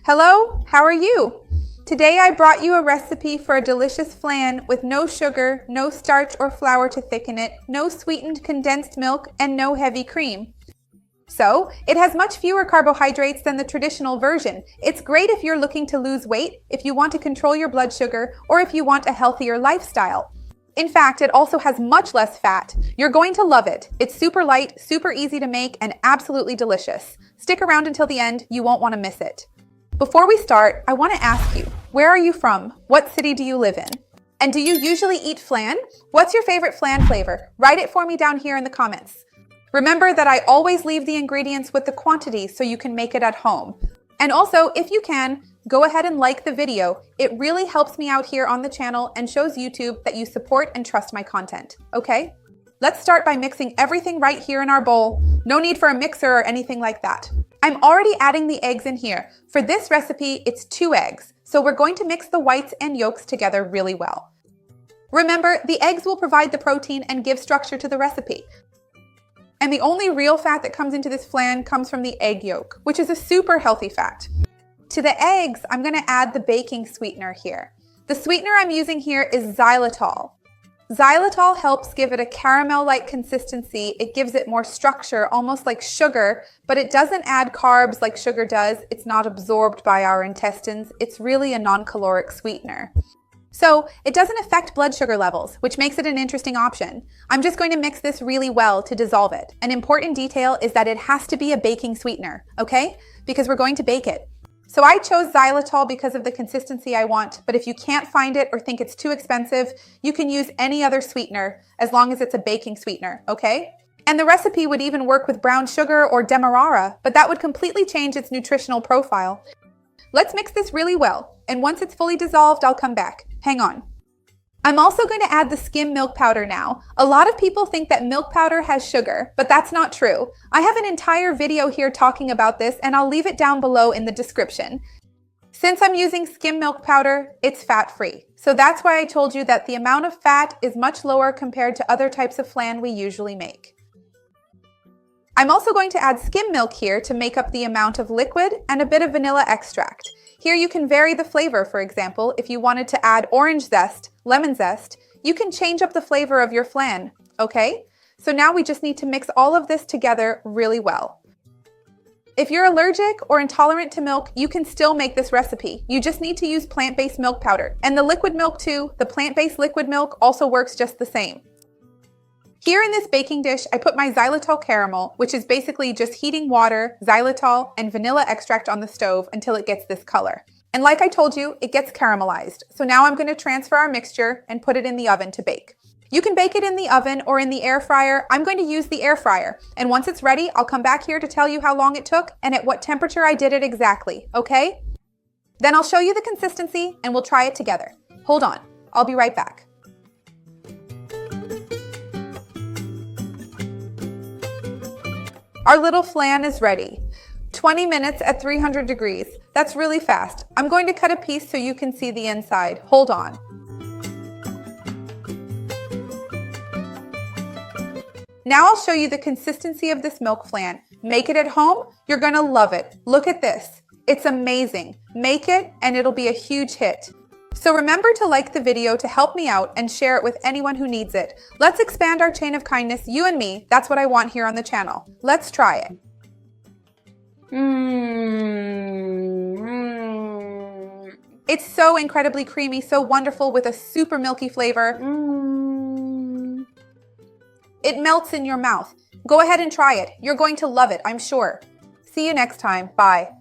Hello, how are you? Today I brought you a recipe for a delicious flan with no sugar, no starch or flour to thicken it, no sweetened condensed milk, and no heavy cream. So, it has much fewer carbohydrates than the traditional version. It's great if you're looking to lose weight, if you want to control your blood sugar, or if you want a healthier lifestyle. In fact, it also has much less fat. You're going to love it. It's super light, super easy to make, and absolutely delicious. Stick around until the end, you won't want to miss it. Before we start, I want to ask you, where are you from? What city do you live in? And do you usually eat flan? What's your favorite flan flavor? Write it for me down here in the comments. Remember that I always leave the ingredients with the quantity so you can make it at home. And also, if you can, go ahead and like the video. It really helps me out here on the channel and shows YouTube that you support and trust my content, okay? Let's start by mixing everything right here in our bowl. No need for a mixer or anything like that. I'm already adding the eggs in here. For this recipe, it's 2 eggs, so we're going to mix the whites and yolks together really well. Remember, the eggs will provide the protein and give structure to the recipe. And the only real fat that comes into this flan comes from the egg yolk, which is a super healthy fat. To the eggs, I'm going to add the baking sweetener here. The sweetener I'm using here is xylitol. Xylitol helps give it a caramel-like consistency. It gives it more structure, almost like sugar, but it doesn't add carbs like sugar does. It's not absorbed by our intestines. It's really a non-caloric sweetener. So it doesn't affect blood sugar levels, which makes it an interesting option. I'm just going to mix this really well to dissolve it. An important detail is that it has to be a baking sweetener, okay? Because we're going to bake it. So I chose xylitol because of the consistency I want, but if you can't find it or think it's too expensive, you can use any other sweetener as long as it's a baking sweetener, okay? And the recipe would even work with brown sugar or demerara, but that would completely change its nutritional profile. Let's mix this really well, and once it's fully dissolved, I'll come back. Hang on. I'm also going to add the skim milk powder now. A lot of people think that milk powder has sugar, but that's not true. I have an entire video here talking about this, and I'll leave it down below in the description. Since I'm using skim milk powder, it's fat-free. So that's why I told you that the amount of fat is much lower compared to other types of flan we usually make. I'm also going to add skim milk here to make up the amount of liquid and a bit of vanilla extract. Here you can vary the flavor, for example, if you wanted to add orange zest, lemon zest, you can change up the flavor of your flan, okay? So now we just need to mix all of this together really well. If you're allergic or intolerant to milk, you can still make this recipe. You just need to use plant-based milk powder. And the liquid milk too, the plant-based liquid milk also works just the same. Here in this baking dish, I put my xylitol caramel, which is basically just heating water, xylitol, and vanilla extract on the stove until it gets this color. And like I told you, it gets caramelized. So now I'm going to transfer our mixture and put it in the oven to bake. You can bake it in the oven or in the air fryer. I'm going to use the air fryer. And once it's ready, I'll come back here to tell you how long it took and at what temperature I did it exactly, okay? Then I'll show you the consistency and we'll try it together. Hold on, I'll be right back. Our little flan is ready. 20 minutes at 300 degrees. That's really fast. I'm going to cut a piece so you can see the inside. Hold on. Now I'll show you the consistency of this milk flan. Make it at home. You're going to love it. Look at this. It's amazing. Make it and it'll be a huge hit. So remember to like the video to help me out and share it with anyone who needs it. Let's expand our chain of kindness, you and me. That's what I want here on the channel. Let's try it. It's so incredibly creamy, so wonderful with a super milky flavor. It melts in your mouth. Go ahead and try it. You're going to love it, I'm sure. See you next time. Bye.